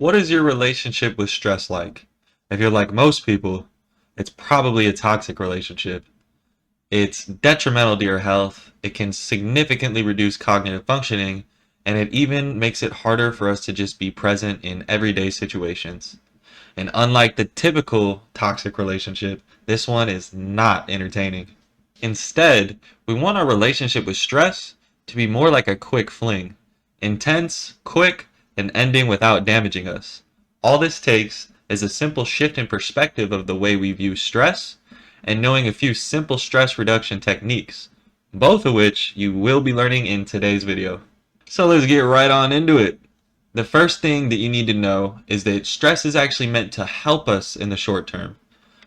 What is your relationship with stress like? If you're like most people, it's probably a toxic relationship. It's detrimental to your health, it can significantly reduce cognitive functioning, and it even makes it harder for us to just be present in everyday situations. And unlike the typical toxic relationship, this one is not entertaining. Instead, we want our relationship with stress to be more like a quick fling. Intense, quick, and ending without damaging us. All this takes is a simple shift in perspective of the way we view stress and knowing a few simple stress reduction techniques, both of which you will be learning in today's video. So let's get right on into it. The first thing that you need to know is that stress is actually meant to help us in the short term.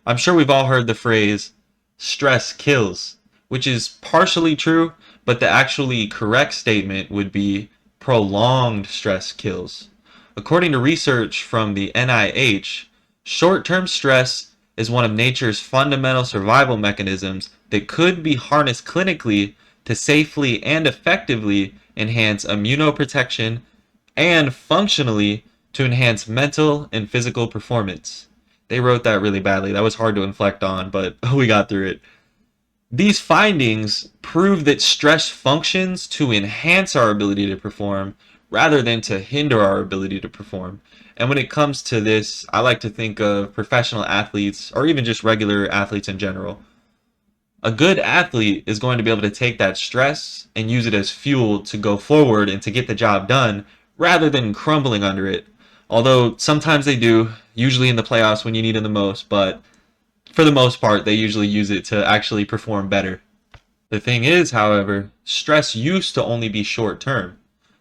I'm sure we've all heard the phrase, stress kills, which is partially true, but the actually correct statement would be prolonged stress kills. According to research from the NIH, short-term stress is one of nature's fundamental survival mechanisms that could be harnessed clinically to safely and effectively enhance immunoprotection and functionally to enhance mental and physical performance. They wrote that really badly. That was hard to inflect on, but we got through it. These findings prove that stress functions to enhance our ability to perform rather than to hinder our ability to perform. And when it comes to this, I like to think of professional athletes or even just regular athletes in general. A good athlete is going to be able to take that stress and use it as fuel to go forward and to get the job done rather than crumbling under it. Although sometimes they do, usually in the playoffs when you need it the most, but for the most part, they usually use it to actually perform better. The thing is, however, stress used to only be short term.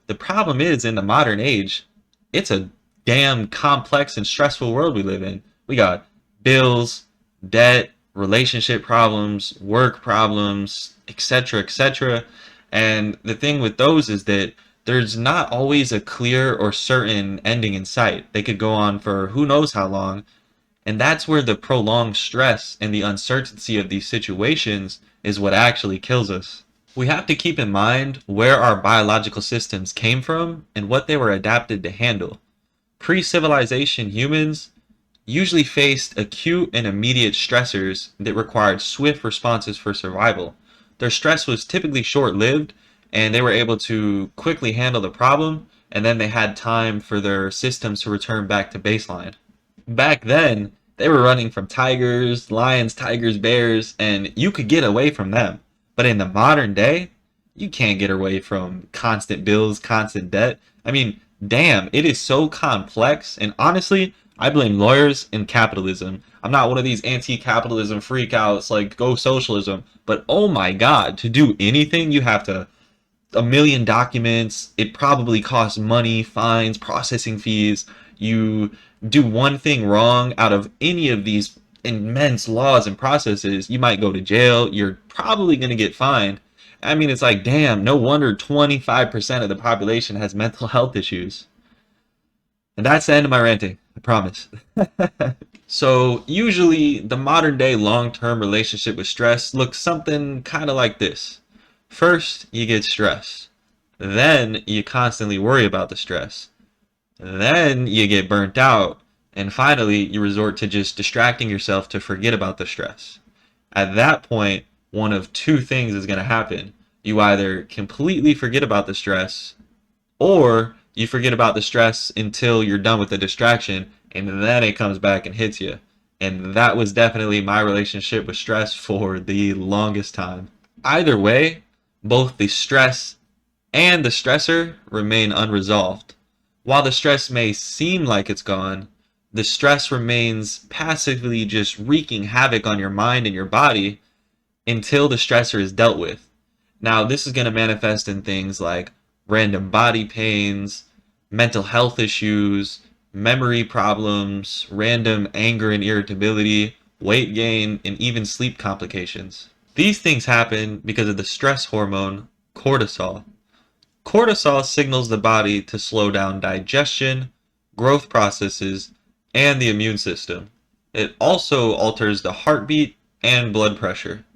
The problem is, in the modern age, it's a damn complex and stressful world we live in. We got bills, debt, relationship problems, work problems, etc., etc. And the thing with those is that there's not always a clear or certain ending in sight. They could go on for who knows how long, and that's where the prolonged stress and the uncertainty of these situations is what actually kills us. We have to keep in mind where our biological systems came from and what they were adapted to handle. Pre-civilization humans usually faced acute and immediate stressors that required swift responses for survival. Their stress was typically short-lived, and they were able to quickly handle the problem, and then they had time for their systems to return back to baseline. Back then, they were running from tigers, lions, tigers, bears, and you could get away from them. But in the modern day, you can't get away from constant bills, constant debt. I mean, damn, it is so complex. And honestly, I blame lawyers and capitalism. I'm not one of these anti-capitalism freakouts like go socialism, but oh my God, to do anything, you have to a million documents. It probably costs money, fines, processing fees. You do one thing wrong out of any of these immense laws and processes, you might go to jail. You're probably going to get fined. I mean, it's like, damn, no wonder 25% of the population has mental health issues. And that's the end of my ranting, I promise. So, usually, the modern day long term relationship with stress looks something kind of like this. First, you get stressed. Then, you constantly worry about the stress. Then, you get burnt out. And finally, you resort to just distracting yourself to forget about the stress. At that point, one of two things is going to happen. You either completely forget about the stress, or you forget about the stress until you're done with the distraction, and then it comes back and hits you. And that was definitely my relationship with stress for the longest time. Either way, both the stress and the stressor remain unresolved. While the stress may seem like it's gone, the stress remains passively just wreaking havoc on your mind and your body until the stressor is dealt with. Now, this is going to manifest in things like random body pains, mental health issues, memory problems, random anger and irritability, weight gain, and even sleep complications. These things happen because of the stress hormone cortisol. Cortisol signals the body to slow down digestion, growth processes, and the immune system. It also alters the heartbeat and blood pressure.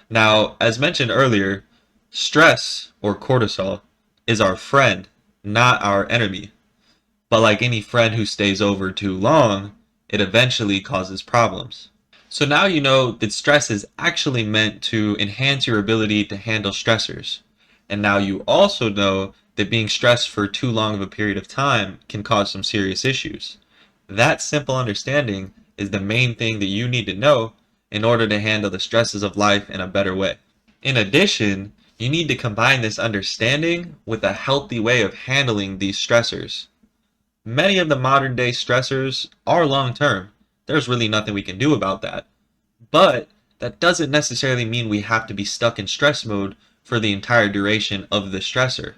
Now, as mentioned earlier, stress, or cortisol, is our friend, not our enemy. But like any friend who stays over too long, it eventually causes problems. So now you know that stress is actually meant to enhance your ability to handle stressors. And now you also know that being stressed for too long of a period of time can cause some serious issues. That simple understanding is the main thing that you need to know in order to handle the stresses of life in a better way. In addition, you need to combine this understanding with a healthy way of handling these stressors. Many of the modern day stressors are long term. There's really nothing we can do about that. But that doesn't necessarily mean we have to be stuck in stress mode for the entire duration of the stressor.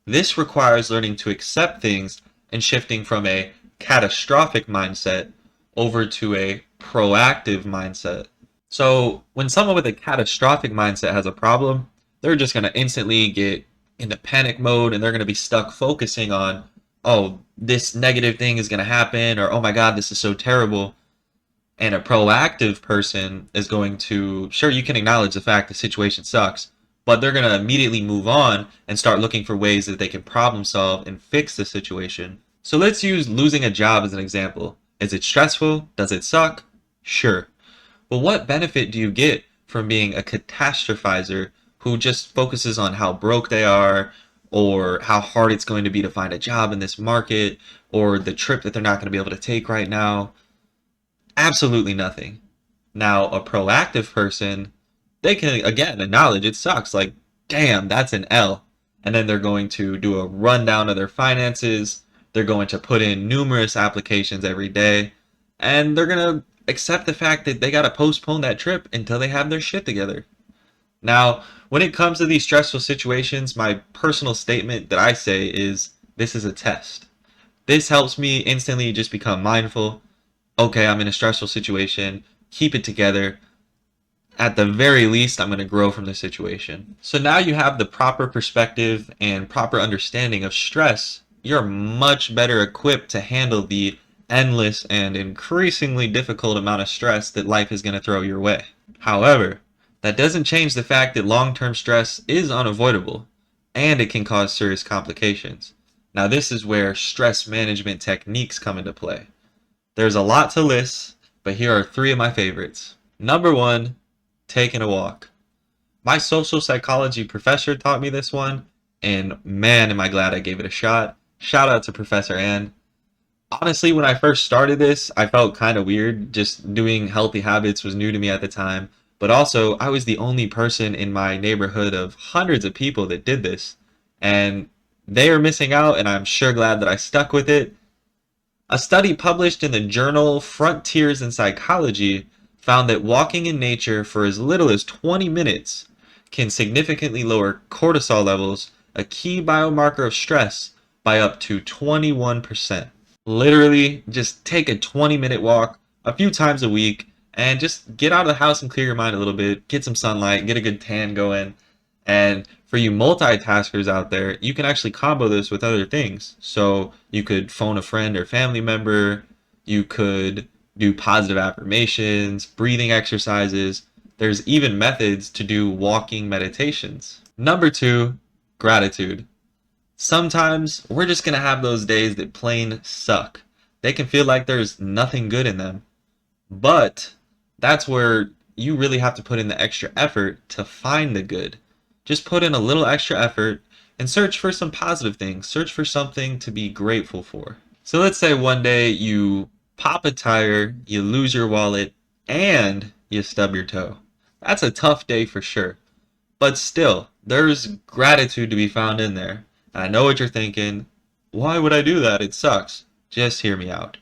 This requires learning to accept things and shifting from a catastrophic mindset over to a proactive mindset. So, when someone with a catastrophic mindset has a problem, they're just going to instantly get into panic mode and they're going to be stuck focusing on, oh, this negative thing is going to happen, or oh my God, this is so terrible. And a proactive person is going to, sure, you can acknowledge the fact the situation sucks, but they're going to immediately move on and start looking for ways that they can problem solve and fix the situation. So let's use losing a job as an example. Is it stressful? Does it suck? Sure. Well, what benefit do you get from being a catastrophizer who just focuses on how broke they are, or how hard it's going to be to find a job in this market, or the trip that they're not going to be able to take right now? Absolutely nothing. Now, a proactive person, they can again acknowledge it sucks. Like, damn, that's an L. And then they're going to do a rundown of their finances. They're going to put in numerous applications every day. And they're going to accept the fact that they got to postpone that trip until they have their shit together. Now, when it comes to these stressful situations, my personal statement that I say is this is a test. This helps me instantly just become mindful. Okay, I'm in a stressful situation. Keep it together. At the very least, I'm going to grow from the situation. So now you have the proper perspective and proper understanding of stress. You're much better equipped to handle the endless and increasingly difficult amount of stress that life is going to throw your way. However, that doesn't change the fact that long-term stress is unavoidable and it can cause serious complications. Now, this is where stress management techniques come into play. There's a lot to list, but here are three of my favorites. Number one, taking a walk. My social psychology professor taught me this one, and man, am I glad I gave it a shot. Shout out to Professor Ann. Honestly, when I first started this, I felt kind of weird. Just doing healthy habits was new to me at the time. But also, I was the only person in my neighborhood of hundreds of people that did this. And they are missing out, and I'm sure glad that I stuck with it. A study published in the journal Frontiers in Psychology found that walking in nature for as little as 20 minutes can significantly lower cortisol levels, a key biomarker of stress, by up to 21%. Literally, just take a 20-minute walk a few times a week and just get out of the house and clear your mind a little bit, get some sunlight, get a good tan going. And for you multitaskers out there, you can actually combo this with other things. So you could phone a friend or family member, you could do positive affirmations, breathing exercises. There's even methods to do walking meditations. Number two, gratitude. Sometimes we're just going to have those days that plain suck. They can feel like there's nothing good in them. But that's where you really have to put in the extra effort to find the good. Just put in a little extra effort and search for some positive things. Search for something to be grateful for. So let's say one day you pop a tire, you lose your wallet, and you stub your toe. That's a tough day for sure. But still, there's gratitude to be found in there. And I know what you're thinking. Why would I do that? It sucks. Just hear me out.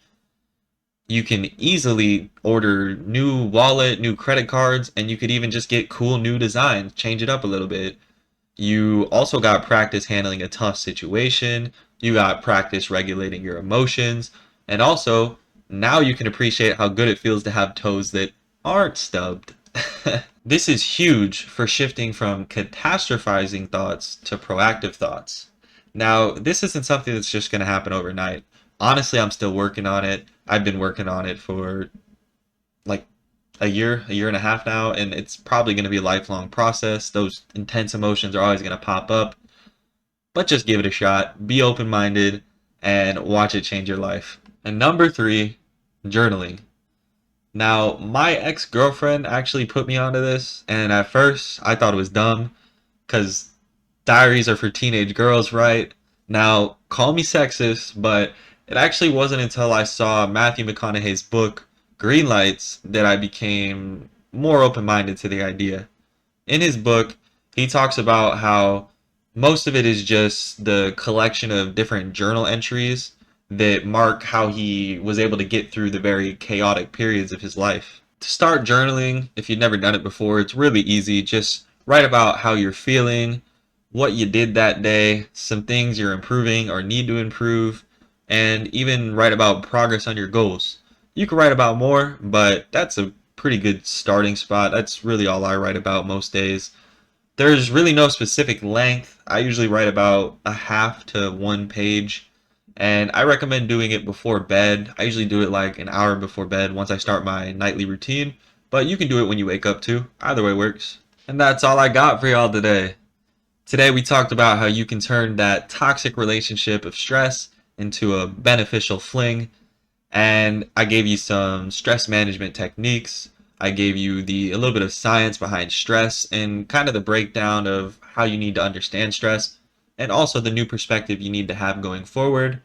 You can easily order new wallet, new credit cards, and you could even just get cool new designs, change it up a little bit. You also got practice handling a tough situation. You got practice regulating your emotions. And also, now you can appreciate how good it feels to have toes that aren't stubbed. This is huge for shifting from catastrophizing thoughts to proactive thoughts. Now, this isn't something that's just going to happen overnight. Honestly, I'm still working on it. I've been working on it for like a year and a half now, and it's probably going to be a lifelong process. Those intense emotions are always going to pop up, but just give it a shot. Be open-minded, and watch it change your life. And number 3, journaling. Now, my ex-girlfriend actually put me onto this, and at first I thought it was dumb because diaries are for teenage girls, right? Now, call me sexist, but it actually wasn't until I saw Matthew McConaughey's book, Green Lights, that I became more open-minded to the idea. In his book, he talks about how most of it is just the collection of different journal entries that mark how he was able to get through the very chaotic periods of his life. To start journaling, if you've never done it before, it's really easy. Just write about how you're feeling, what you did that day, some things you're improving or need to improve, and even write about progress on your goals. You can write about more, but that's a pretty good starting spot. That's really all I write about most days. There's really no specific length. I usually write about a half to 1 page, and I recommend doing it before bed. I usually do it like an hour before bed once I start my nightly routine, but you can do it when you wake up too. Either way works. And that's all I got for y'all today. Today we talked about how you can turn that toxic relationship of stress into a beneficial fling, and I gave you some stress management techniques. I gave you a little bit of science behind stress and kind of the breakdown of how you need to understand stress and also the new perspective you need to have going forward.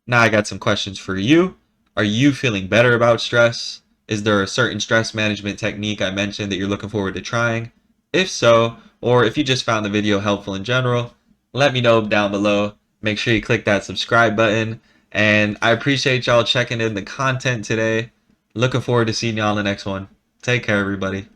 Now I got some questions for you. Are you feeling better about stress? Is there a certain stress management technique I mentioned that you're looking forward to trying? If so, or if you just found the video helpful in general, let me know down below. Make sure you click that subscribe button. And I appreciate y'all checking in the content today. Looking forward to seeing y'all in the next one. Take care, everybody.